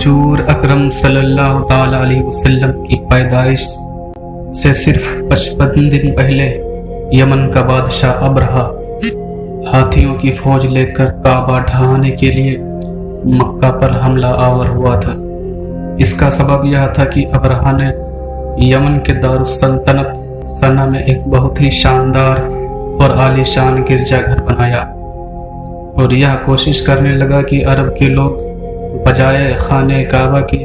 حضور اکرم صلی اللہ تعالی علیہ وسلم کی پیدائش سے صرف 55 دن پہلے یمن کا بادشاہ ابرہہ ہاتھیوں کی فوج لے کر کعبہ ڈھانے کے لیے مکہ پر حملہ آور ہوا تھا۔ اس کا سبب یہ تھا کہ ابرہہ نے یمن کے دارالسلطنت سنا میں ایک بہت ہی شاندار اور عالی شان گرجا گھر بنایا اور یہ کوشش کرنے لگا کہ عرب کے لوگ بجائے خانہ کعبہ کے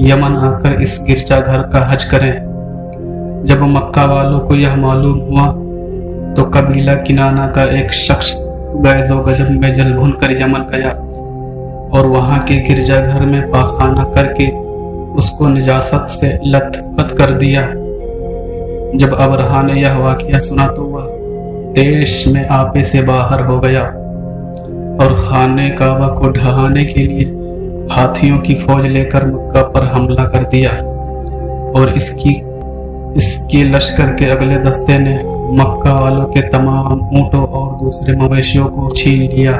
یمن آ کر اس گرجا گھر کا حج کریں۔ جب مکہ والوں کو یہ معلوم ہوا تو قبیلہ کنانہ کا ایک شخص غیظ و غضب میں جل بھن کر یمن گیا اور وہاں کے گرجا گھر میں پاخانہ کر کے اس کو نجاست سے لت پت کر دیا۔ جب ابرہہ نے یہ واقعہ سنا تو وہ تیش میں آپے سے باہر ہو گیا اور خانہ کعبہ کو ڈھانے کے لیے ہاتھیوں کی فوج لے کر مکہ پر حملہ کر دیا اور اس کے لشکر کے اگلے دستے نے مکہ والوں کے تمام اونٹوں اور دوسرے مویشیوں کو چھین لیا۔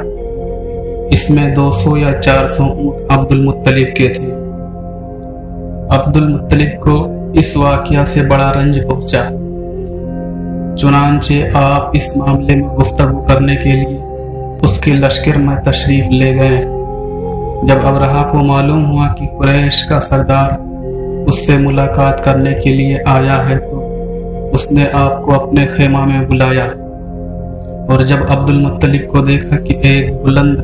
اس میں 200 یا 400 اونٹ عبد المطلب کے تھے۔ عبد المطلب کو اس واقعہ سے بڑا رنج پہنچا، چنانچہ آپ اس معاملے میں گفتگو کرنے کے لیے اس کے لشکر میں تشریف لے گئے۔ جب ابرہہ کو معلوم ہوا کہ قریش کا سردار اس سے ملاقات کرنے کے لیے آیا ہے تو اس نے آپ کو اپنے خیمہ میں بلایا اور جب عبد المطلب کو دیکھا کہ ایک بلند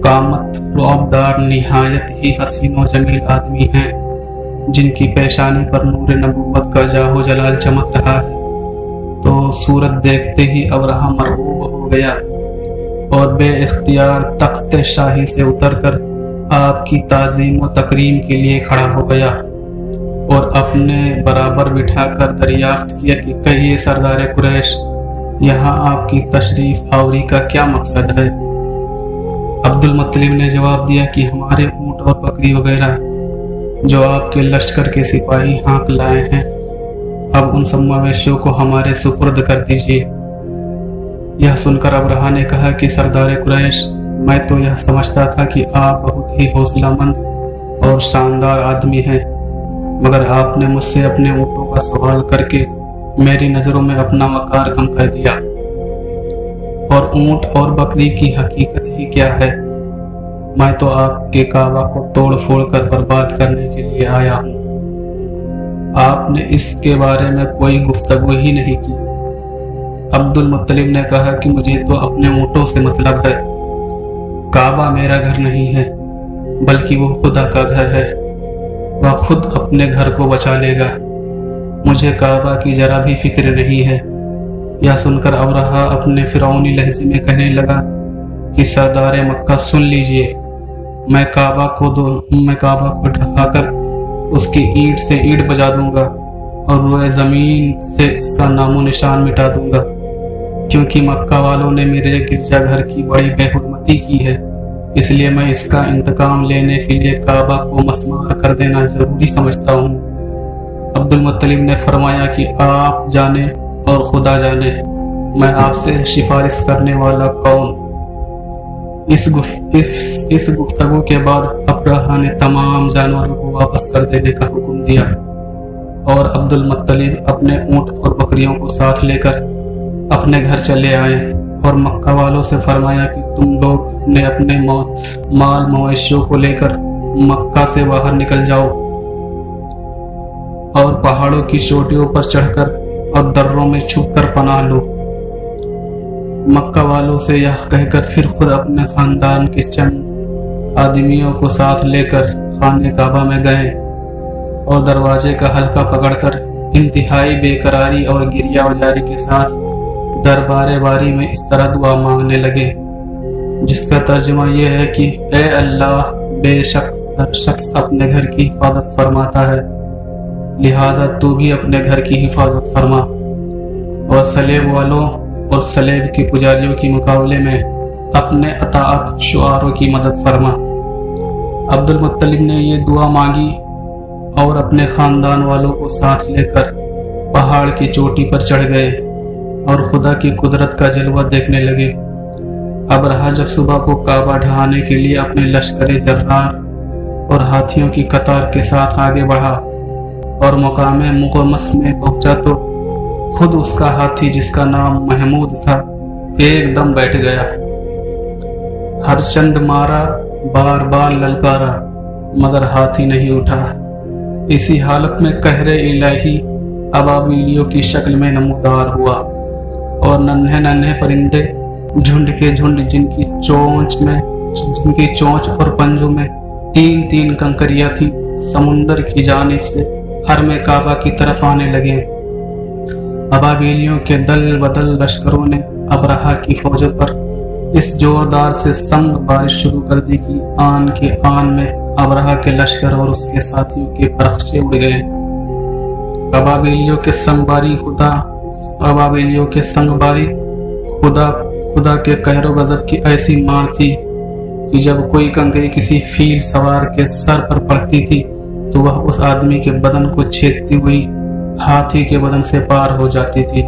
قامت رعبدار نہایت ہی حسین و جمیل آدمی ہیں جن کی پیشانی پر نور نبوت کا جاہ و جلال چمک رہا ہے تو صورت دیکھتے ہی ابرہہ مرعوب ہو گیا اور بے اختیار تخت شاہی سے اتر کر آپ کی تعظیم و تکریم کے لیے کھڑا ہو گیا اور اپنے برابر بٹھا کر دریافت کیا کہ کہیے سردار قریش، یہاں آپ کی تشریف آوری کا کیا مقصد ہے؟ عبد المطلب نے جواب دیا کہ ہمارے اونٹ اور بکری وغیرہ جو آپ کے لشکر کے سپاہی ہانک لائے ہیں اب ان سب مویشیوں کو ہمارے سپرد کر دیجیے۔ یہ سن کر ابرہہ نے کہا کہ سردار قریش، میں تو یہ سمجھتا تھا کہ آپ بہت ہی حوصلہ مند اور شاندار آدمی ہیں، مگر آپ نے مجھ سے اپنے اونٹوں کا سوال کر کے میری نظروں میں اپنا وقار کم کر دیا۔ اور اونٹ اور بکری کی حقیقت ہی کیا ہے؟ میں تو آپ کے کعبہ کو توڑ پھوڑ کر برباد کرنے کے لیے آیا ہوں، آپ نے اس کے بارے میں کوئی گفتگو ہی نہیں کی۔ عبد المطلب نے کہا کہ مجھے تو اپنے اونٹوں سے مطلب ہے، کعبہ میرا گھر نہیں ہے بلکہ وہ خدا کا گھر ہے، وہ خود اپنے گھر کو بچا لے گا، مجھے کعبہ کی ذرا بھی فکر نہیں ہے۔ یہ سن کر ابرہہ اپنے فرعونی لہجے میں کہنے لگا کہ سردار مکہ سن لیجئے، میں کعبہ کو ڈھا کر اس کی اینٹ سے اینٹ بجا دوں گا اور روئے زمین سے اس کا نام و نشان مٹا دوں گا، کیونکہ مکہ والوں نے میرے گرجا گھر کی بڑی بے حرمتی کی ہے، اس لیے میں اس کا انتقام لینے کے لیے کعبہ کو مسمار کر دینا ضروری سمجھتا ہوں۔ عبد المطلب نے فرمایا کہ آپ جانے اور خدا جانے، میں آپ سے سفارش کرنے والا کون؟ اس گفتگو کے بعد ابرہہ نے تمام جانوروں کو واپس کر دینے کا حکم دیا اور عبد المطلب اپنے اونٹ اور بکریوں کو ساتھ لے کر اپنے گھر چلے آئے اور مکہ والوں سے فرمایا کہ تم لوگ اپنے مال مویشیوں کو لے کر مکہ سے باہر نکل جاؤ اور پہاڑوں کی چوٹیوں پر چڑھ کر اور دروں میں چھپ کر پناہ لو۔ مکہ والوں سے یہ کہہ کر پھر خود اپنے خاندان کے چند آدمیوں کو ساتھ لے کر خانہ کعبہ میں گئے اور دروازے کا حلقہ پکڑ کر انتہائی بے قراری اور گریہ وزاری کے ساتھ دربار باری میں اس طرح دعا مانگنے لگے، جس کا ترجمہ یہ ہے کہ اے اللہ، بے شک ہر شخص اپنے گھر کی حفاظت فرماتا ہے، لہٰذا تو بھی اپنے گھر کی حفاظت فرما اور سلیب والوں اور سلیب کے پجاریوں کے مقابلے میں اپنے اطاعت شعاروں کی مدد فرما۔ عبد المطلب نے یہ دعا مانگی اور اپنے خاندان والوں کو ساتھ لے کر پہاڑ کی چوٹی پر چڑھ گئے اور خدا کی قدرت کا جلوہ دیکھنے لگے۔ ابرہہ جب صبح کو کعبہ ڈھانے کے لیے اپنے لشکر جرار اور ہاتھیوں کی قطار کے ساتھ آگے بڑھا اور مقام مقمص میں پہنچا تو خود اس کا ہاتھی جس کا نام محمود تھا ایک دم بیٹھ گیا۔ ہر چند مارا، بار بار للکارا، مگر ہاتھی نہیں اٹھا۔ اسی حالت میں قہر الہی ابابیلیوں کی شکل میں نمودار ہوا اور ننھے ننھے پرندے جھنڈ کے جھنڈ جن کی چونچ اور پنجوں میں تین تین کنکریاں تھی سمندر کی جانب سے حرم کعبہ کی طرف آنے لگے۔ ابابیلیوں کے دل بدل لشکروں نے ابرہہ کی فوجوں پر اس زوردار سے سنگ بارش شروع کر دی کہ آن کے آن میں ابرہہ کے لشکر اور اس کے ساتھیوں کے پرخچے اڑ گئے۔ ابابیلیوں کے سنگ باری خدا کے قہر و غضب کی ایسی مار تھی کہ جب کوئی کنکری کسی فیل سوار کے سر پر پڑتی تھی تو وہ اس آدمی کے بدن کو چھیدتی ہوئی ہاتھی کے بدن سے پار ہو جاتی تھی۔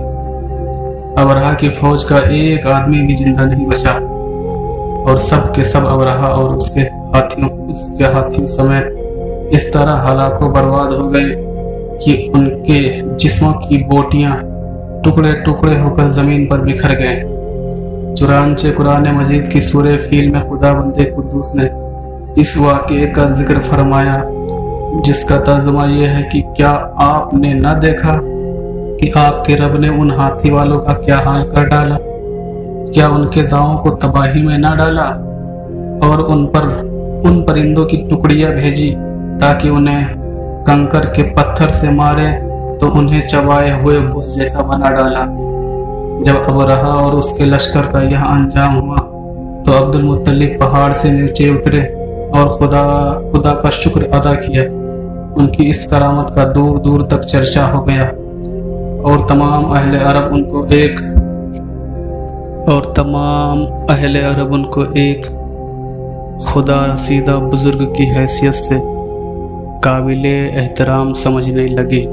ابرہہ کی فوج کا ایک آدمی بھی زندہ نہیں بچا اور سب کے سب ابرہہ اور اس کے ہاتھیوں سمیت اس طرح ہلاک و برباد ہو گئے کہ ان کے جسموں کی بوٹیاں ٹکڑے ٹکڑے ہو کر زمین پر بکھر گئے۔ چنانچہ قرآن مجید کی سورہ فیل میں خدا بندے قدوس نے اس واقعے کا ذکر فرمایا جس کا ترجمہ یہ ہے کہ کیا آپ نے نہ دیکھا کہ آپ کے رب نے ان ہاتھی والوں کا کیا حال کر ڈالا؟ کیا ان کے داؤں کو تباہی میں نہ ڈالا اور ان پرندوں کی ٹکڑیاں بھیجی تاکہ انہیں کنکر کے پتھر سے مارے تو انہیں چبائے ہوئے بھوس جیسا بنا ڈالا۔ جب ابرہہ اور اس کے لشکر کا یہ انجام ہوا تو عبد المطلب پہاڑ سے نیچے اترے اور خدا کا شکر ادا کیا۔ ان کی اس کرامت کا دور دور تک چرچا ہو گیا اور تمام اہل عرب ان کو ایک خدا رسیدہ بزرگ کی حیثیت سے قابل احترام سمجھنے لگے۔